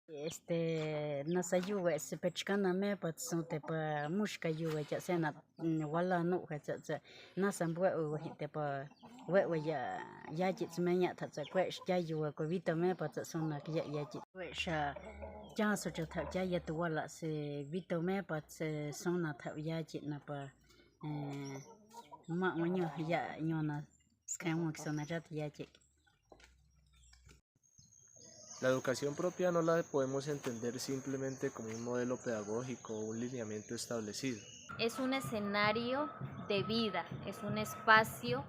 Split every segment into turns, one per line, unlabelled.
Nasa yuwe se pechkana me pat sonte pa mushka yuwe ja sena wala no ja ja nasa mbwe o hite pa we ya jit smenya ta za kwesh ja yuwe ko vita me pat sona ya jit kwesha ja so ja ta ja ya to wala se vita me pat se sona ta ya jit na pa ma onyo ya nyona skamo sona ja ya jit.
La educación propia no la podemos entender simplemente como un modelo pedagógico o un lineamiento establecido.
Es un escenario de vida, es un espacio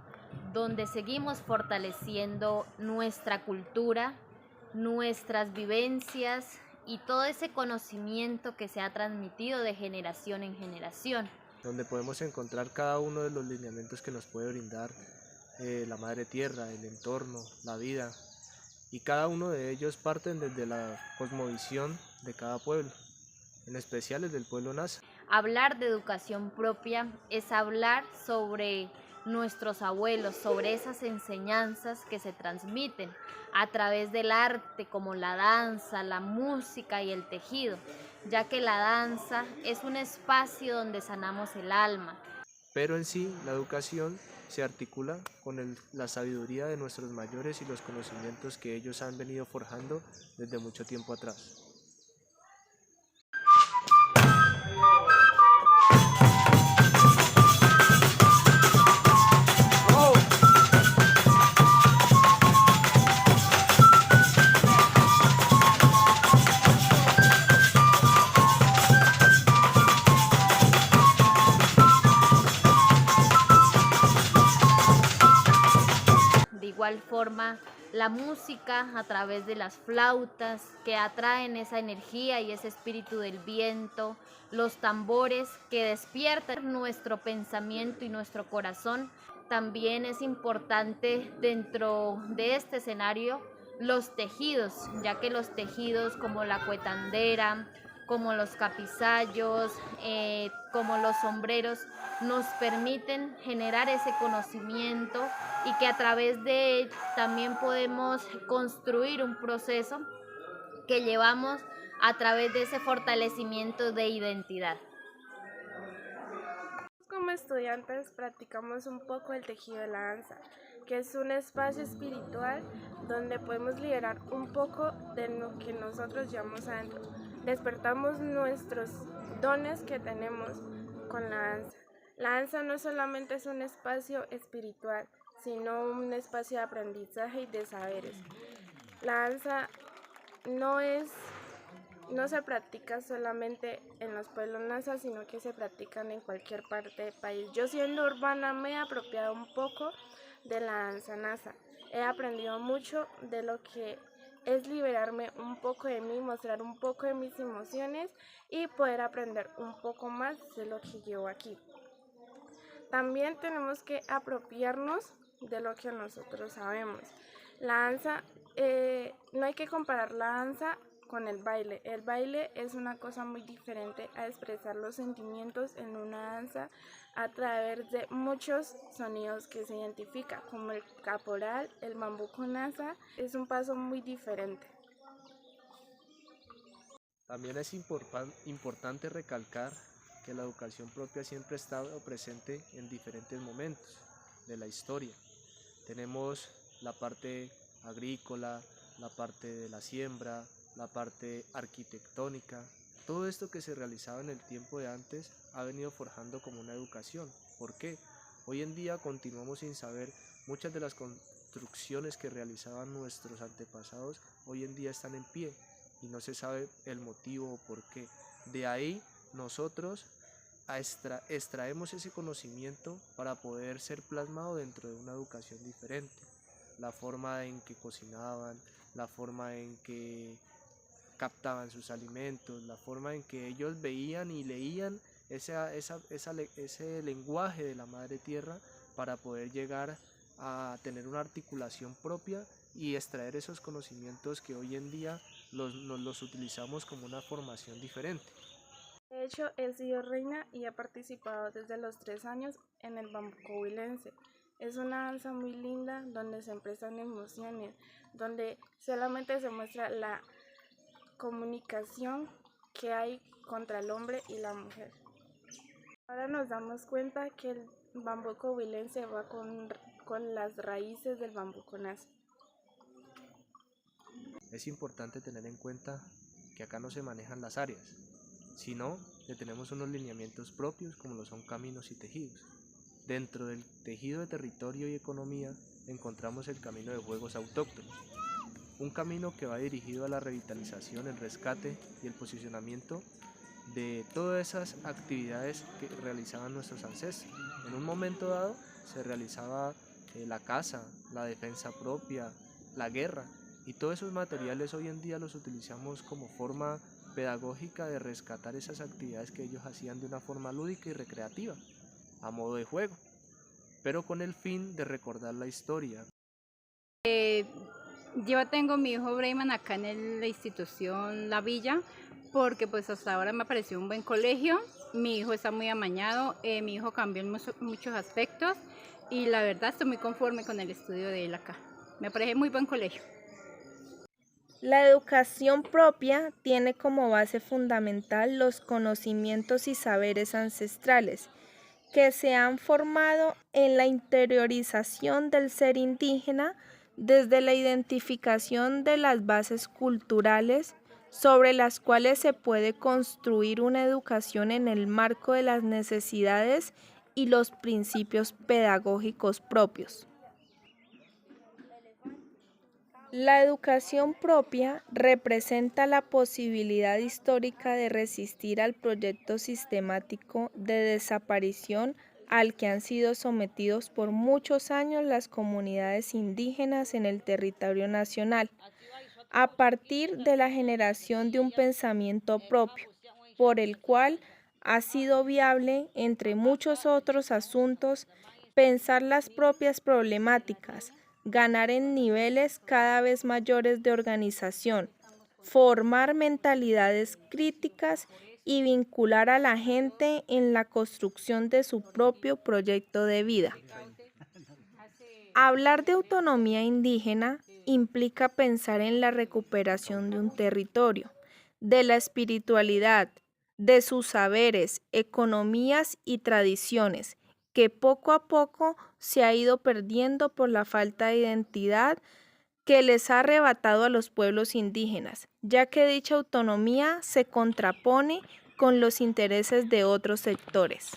donde seguimos fortaleciendo nuestra cultura, nuestras vivencias y todo ese conocimiento que se ha transmitido de generación en generación.
Donde podemos encontrar cada uno de los lineamientos que nos puede brindar la madre tierra, el entorno, la vida. Y cada uno de ellos parten desde la cosmovisión de cada pueblo, en especial el del pueblo Nasa.
Hablar de educación propia es hablar sobre nuestros abuelos, sobre esas enseñanzas que se transmiten a través del arte como la danza, la música y el tejido, ya que la danza es un espacio donde sanamos el alma.
Pero en sí, la educación se articula con la sabiduría de nuestros mayores y los conocimientos que ellos han venido forjando desde mucho tiempo atrás.
De igual forma, la música a través de las flautas que atraen esa energía y ese espíritu del viento, los tambores que despiertan nuestro pensamiento y nuestro corazón. También es importante dentro de este escenario los tejidos, ya que los tejidos como la cuetandera, como los capizallos, como los sombreros, nos permiten generar ese conocimiento y que a través de él también podemos construir un proceso que llevamos a través de ese fortalecimiento de identidad.
Como estudiantes practicamos un poco el tejido de la danza, que es un espacio espiritual donde podemos liberar un poco de lo que nosotros llevamos adentro. Despertamos nuestros dones que tenemos con la danza. La danza no solamente es un espacio espiritual, sino un espacio de aprendizaje y de saberes. La danza no se practica solamente en los pueblos Nasa, sino que se practican en cualquier parte del país. Yo siendo urbana me he apropiado un poco de la danza Nasa. He aprendido mucho de lo que es liberarme un poco de mí, mostrar un poco de mis emociones y poder aprender un poco más de lo que llevo aquí. También tenemos que apropiarnos de lo que nosotros sabemos. La danza, no hay que comparar la danza con el baile. El baile es una cosa muy diferente a expresar los sentimientos en una danza a través de muchos sonidos que se identifican, como el caporal, el bambuco Nasa. Es un paso muy diferente.
También es importante recalcar que la educación propia siempre ha estado presente en diferentes momentos de la historia. Tenemos la parte agrícola, la parte de la siembra, la parte arquitectónica. Todo esto que se realizaba en el tiempo de antes ha venido forjando como una educación. ¿Por qué? Hoy en día continuamos sin saber muchas de las construcciones que realizaban nuestros antepasados, hoy en día están en pie y no se sabe el motivo o por qué. De ahí nosotros extraemos ese conocimiento para poder ser plasmado dentro de una educación diferente. La forma en que cocinaban, la forma en que captaban sus alimentos, la forma en que ellos veían y leían ese lenguaje de la madre tierra para poder llegar a tener una articulación propia y extraer esos conocimientos que hoy en día los utilizamos como una formación diferente.
De hecho, he sido reina y he participado desde los 3 años en el bambuco huilense. Es una danza muy linda donde se expresan emociones, donde solamente se muestra comunicación que hay contra el hombre y la mujer. Ahora nos damos cuenta que el bambuco huilense va con las raíces del bambuco nasa.
Es importante tener en cuenta que acá no se manejan las áreas, sino que tenemos unos lineamientos propios como lo son caminos y tejidos. Dentro del tejido de territorio y economía encontramos el camino de juegos autóctonos, un camino que va dirigido a la revitalización, el rescate y el posicionamiento de todas esas actividades que realizaban nuestros ancestros. En un momento dado se realizaba la caza, la defensa propia, la guerra, y todos esos materiales hoy en día los utilizamos como forma pedagógica de rescatar esas actividades que ellos hacían de una forma lúdica y recreativa, a modo de juego, pero con el fin de recordar la historia.
Yo tengo mi hijo Brayman acá en la institución La Villa, porque pues hasta ahora me pareció un buen colegio. Mi hijo está muy amañado, mi hijo cambió en muchos aspectos y la verdad estoy muy conforme con el estudio de él acá. Me parece muy buen colegio.
La educación propia tiene como base fundamental los conocimientos y saberes ancestrales que se han formado en la interiorización del ser indígena desde la identificación de las bases culturales sobre las cuales se puede construir una educación en el marco de las necesidades y los principios pedagógicos propios. La educación propia representa la posibilidad histórica de resistir al proyecto sistemático de desaparición al que han sido sometidos por muchos años las comunidades indígenas en el territorio nacional, a partir de la generación de un pensamiento propio, por el cual ha sido viable, entre muchos otros asuntos, pensar las propias problemáticas, ganar en niveles cada vez mayores de organización, formar mentalidades críticas y vincular a la gente en la construcción de su propio proyecto de vida. Hablar de autonomía indígena implica pensar en la recuperación de un territorio, de la espiritualidad, de sus saberes, economías y tradiciones, que poco a poco se ha ido perdiendo por la falta de identidad que les ha arrebatado a los pueblos indígenas, ya que dicha autonomía se contrapone con los intereses de otros sectores.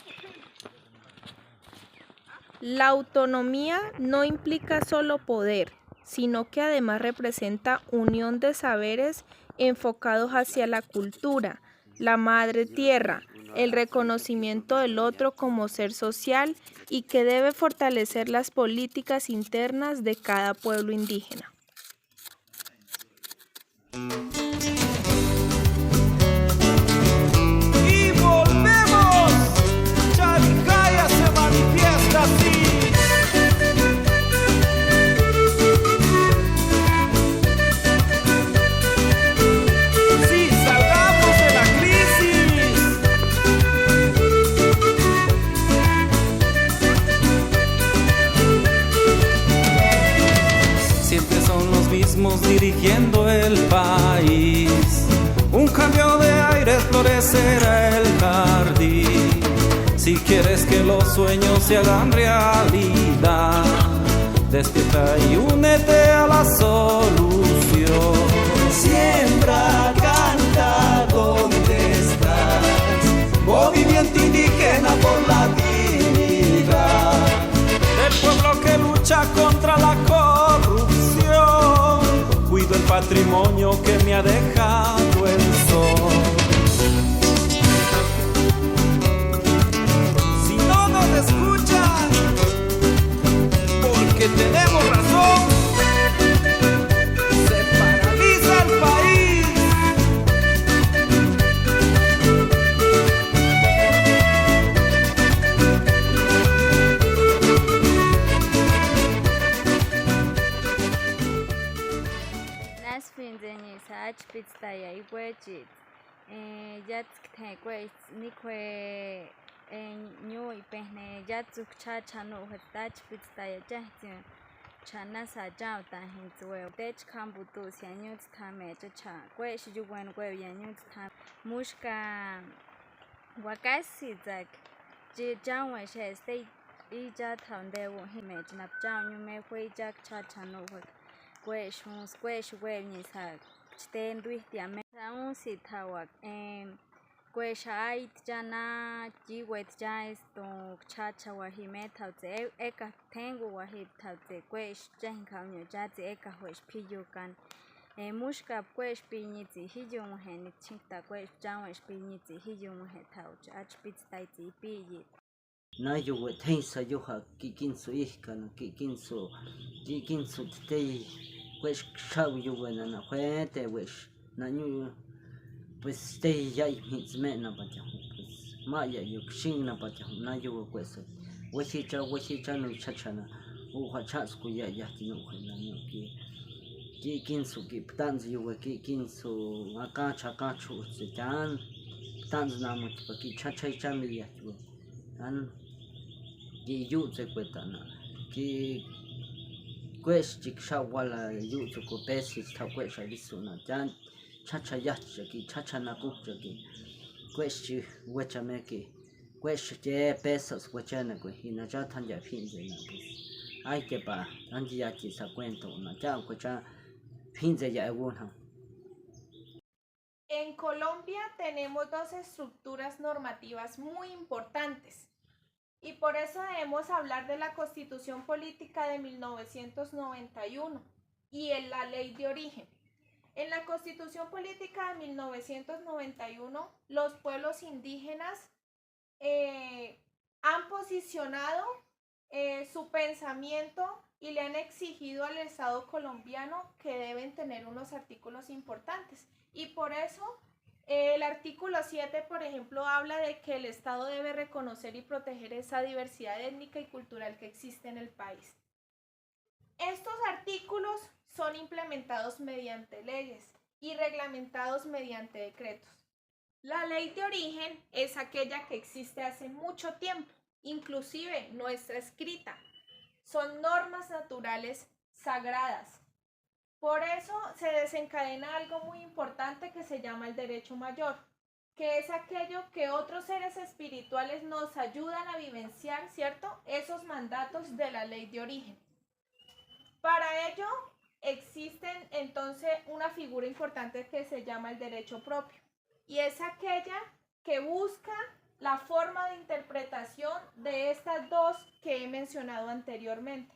La autonomía no implica solo poder, sino que además representa unión de saberes enfocados hacia la cultura, la madre tierra, el reconocimiento del otro como ser social y que debe fortalecer las políticas internas de cada pueblo indígena.
Y volvemos, Charicaya se manifiesta así. Sí, salgamos de la crisis. Siempre son los mismos dirigiendo el país. Un cambio de aire florecerá el jardín. Si quieres que los sueños se hagan realidad, despierta y únete a la solución. Siembra, canta donde estás, movimiento indígena por la dignidad del pueblo que lucha contra la corrupción. Cuido el patrimonio que me ha dejado el sol. Si no nos escuchan, porque tenemos razón, se paraliza el país.
Naspinzeni sachpitstaya iguechit yatzktekwech nikwe ñuy pehne yatzuk chachanu hetachpitstaya chahtin chana sa jao ta hin zwe dech kambutu si anyut tame cha kwe shi ju wen kwe yanyut tam mushka wakasi zak ji jang wa she stay I ja thang de wo hi me nap jang nyu me kwe jak cha chano kwe shun kwe shwe ni sa sten dui tia me un si thawak kwe shai jana ji wet jais to cha cha wa hi me thau ze eka tengu wa hi thau ze kwe chen khau nyu ja ze eka hosh pi yu kan mushka kwe pi ni zi hi yu mo he ni ching ta kwe jang wa pi ni zi hi yu mo he thau cha pi tai zi pi yi
na yo we tensa yo ha kikin so ihkana kikin so te pues shau yo we na te wish na nyu pues te ya hits me na pa pues ma ya yo shin na pa na yo we so we chi cha no cha cha na u ha cha sku ya ti no na nyu kikin so ki tan yo we kikin so aka cha ka chu se tan tan na mo pa ki cha mi ya chu an ki yu se cuenta na ki pues chik shawala yu to ko pesi ta pues a disuna jan cha ya ki cha na ku ki pues chi wecha me ki pues je pesos wecha na ku hina ja tan ya fin de na pues ay que pa an ya ki sa cuento na ja ko cha fin de ya una.
En Colombia tenemos dos estructuras normativas muy importantes. Y por eso debemos hablar de la Constitución Política de 1991 y en la Ley de Origen. En la Constitución Política de 1991, los pueblos indígenas han posicionado su pensamiento y le han exigido al Estado colombiano que deben tener unos artículos importantes. Y por eso el artículo 7, por ejemplo, habla de que el Estado debe reconocer y proteger esa diversidad étnica y cultural que existe en el país. Estos artículos son implementados mediante leyes y reglamentados mediante decretos. La ley de origen es aquella que existe hace mucho tiempo, inclusive no está escrita. Son normas naturales sagradas. Por eso se desencadena algo muy importante que se llama el derecho mayor, que es aquello que otros seres espirituales nos ayudan a vivenciar, ¿cierto? Esos mandatos de la ley de origen. Para ello existen entonces una figura importante que se llama el derecho propio, y es aquella que busca la forma de interpretación de estas dos que he mencionado anteriormente.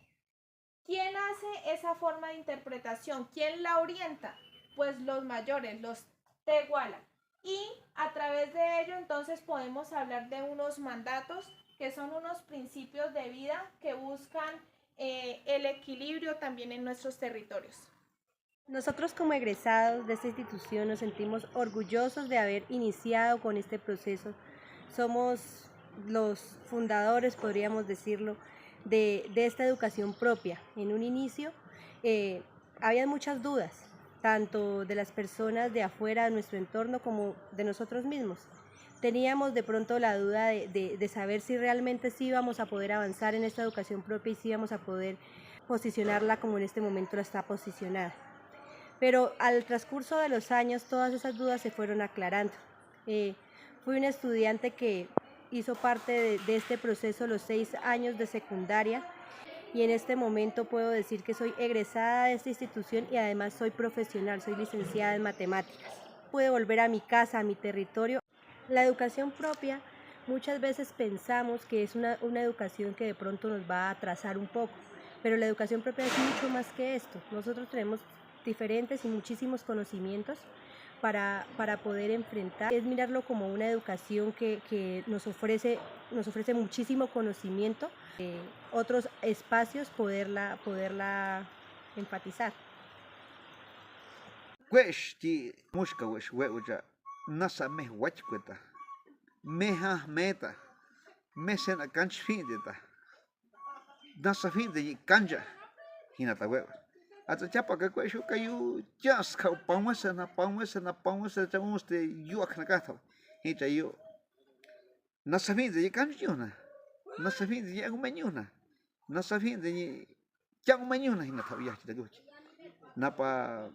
¿Quién hace esa forma de interpretación? ¿Quién la orienta? Pues los mayores, los tehuala. Y a través de ello entonces podemos hablar de unos mandatos que son unos principios de vida que buscan el equilibrio también en nuestros territorios.
Nosotros como egresados de esta institución nos sentimos orgullosos de haber iniciado con este proceso. Somos los fundadores, podríamos decirlo, de esta educación propia. En un inicio había muchas dudas, tanto de las personas de afuera de nuestro entorno como de nosotros mismos. Teníamos de pronto la duda de saber si realmente sí íbamos a poder avanzar en esta educación propia y si íbamos a poder posicionarla como en este momento la está posicionada. Pero al transcurso de los años todas esas dudas se fueron aclarando. Fui una estudiante que hizo parte de este proceso los 6 años de secundaria y en este momento puedo decir que soy egresada de esta institución y además soy profesional, soy licenciada en matemáticas. Pude volver a mi casa, a mi territorio. La educación propia, muchas veces pensamos que es una educación que de pronto nos va a atrasar un poco, pero la educación propia es mucho más que esto. Nosotros tenemos diferentes y muchísimos conocimientos para poder enfrentar. Es mirarlo como una educación que nos ofrece muchísimo conocimiento, otros espacios poderla enfatizar.
Nasa meh wachkweta, meha meta, mesena canch findeta, nasa finde y canja, hinata huevos. Hasta chapa que cuesho cayu jas kau pausa na chamos de yuak na gato, hita yo. Nasa finde y canjuna, nasa finde y agumeñuna, nasa finde y chao mañana hina tabia chita guchi napa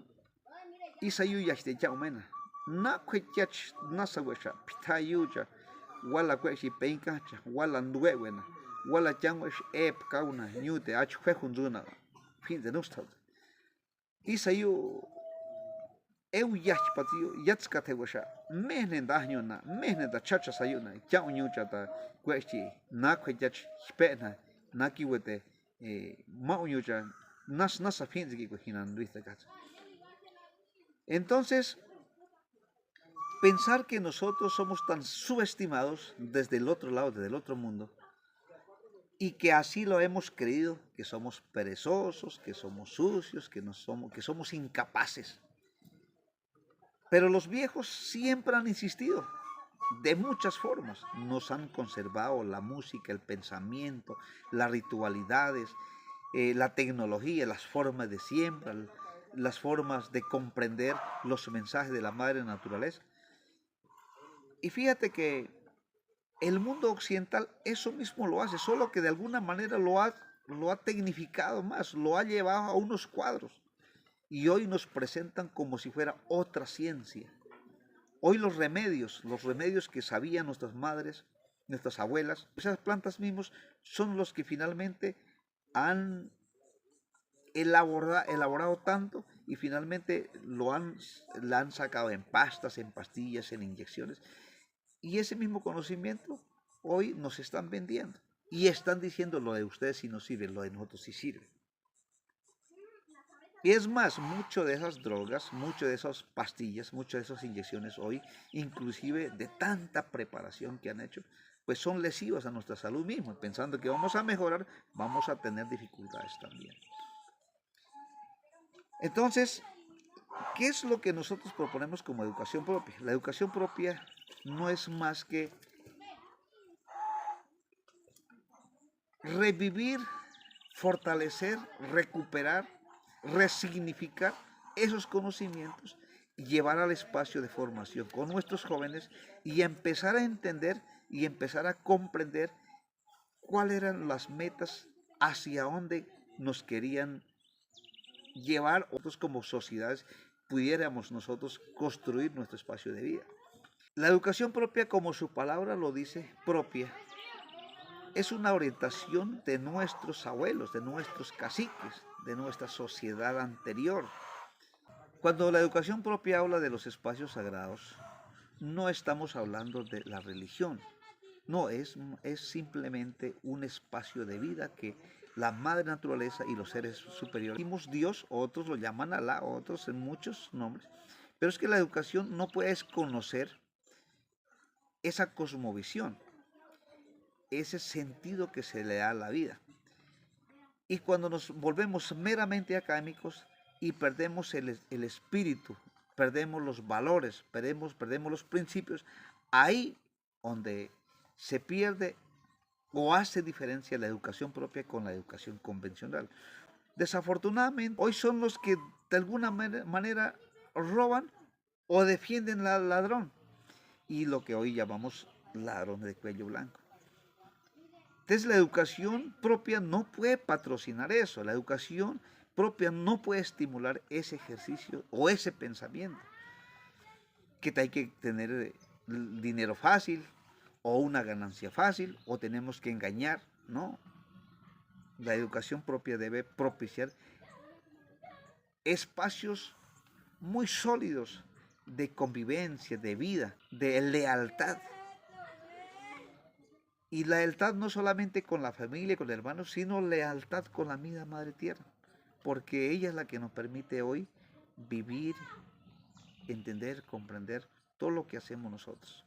isayu yachite chao mena na kwechach na sawesha pitayucha wala kwechi penkacha wala nduewena wala changwesh ep kauna nyute ach kwejunzuna fin de nostal isayu eu yach patio yatskate wesha mehnen dañona mehnen da chacha sayuna chao nyucha ta kwechi na kwechach pena na kiwete mauñucha nasa fin de kwejinan luista kacha. Entonces, pensar que nosotros somos tan subestimados desde el otro lado, desde el otro mundo, y que así lo hemos creído, que somos perezosos, que somos sucios, que somos incapaces. Pero los viejos siempre han insistido, de muchas formas, nos han conservado la música, el pensamiento, las ritualidades, la tecnología, las formas de siembra, las formas de comprender los mensajes de la madre naturaleza. Y fíjate que el mundo occidental eso mismo lo hace, solo que de alguna manera lo ha tecnificado más, lo ha llevado a unos cuadros. Y hoy nos presentan como si fuera otra ciencia. Hoy los remedios que sabían nuestras madres, nuestras abuelas, esas plantas mismos son los que finalmente han elaborado tanto y finalmente la han sacado en pastas, en pastillas, en inyecciones. Y ese mismo conocimiento hoy nos están vendiendo. Y están diciendo lo de ustedes sí no sirve, lo de nosotros sí sirve. Y es más, mucho de esas drogas, mucho de esas pastillas, muchas de esas inyecciones hoy, inclusive de tanta preparación que han hecho, pues son lesivas a nuestra salud misma. Pensando que vamos a mejorar, vamos a tener dificultades también. Entonces, ¿qué es lo que nosotros proponemos como educación propia? La educación propia no es más que revivir, fortalecer, recuperar, resignificar esos conocimientos y llevar al espacio de formación con nuestros jóvenes y empezar a entender y empezar a comprender cuáles eran las metas, hacia dónde nos querían llevar, nosotros como sociedades pudiéramos nosotros construir nuestro espacio de vida. La educación propia, como su palabra lo dice, propia, es una orientación de nuestros abuelos, de nuestros caciques, de nuestra sociedad anterior. Cuando la educación propia habla de los espacios sagrados, no estamos hablando de la religión, no, es simplemente un espacio de vida que la madre naturaleza y los seres superiores, decimos Dios, otros lo llaman Alá, otros en muchos nombres, pero es que la educación no puede conocer esa cosmovisión, ese sentido que se le da a la vida. Y cuando nos volvemos meramente académicos y perdemos el espíritu, perdemos los valores, perdemos los principios, ahí donde se pierde o hace diferencia la educación propia con la educación convencional. Desafortunadamente, hoy son los que de alguna manera roban o defienden al ladrón, y lo que hoy llamamos ladrón de cuello blanco. Entonces la educación propia no puede patrocinar eso, la educación propia no puede estimular ese ejercicio o ese pensamiento, que hay que tener dinero fácil, o una ganancia fácil, o tenemos que engañar, no. La educación propia debe propiciar espacios muy sólidos de convivencia, de vida, de lealtad. Y la lealtad no solamente con la familia, con el hermano, sino lealtad con la misma Madre Tierra, porque ella es la que nos permite hoy vivir, entender, comprender todo lo que hacemos nosotros.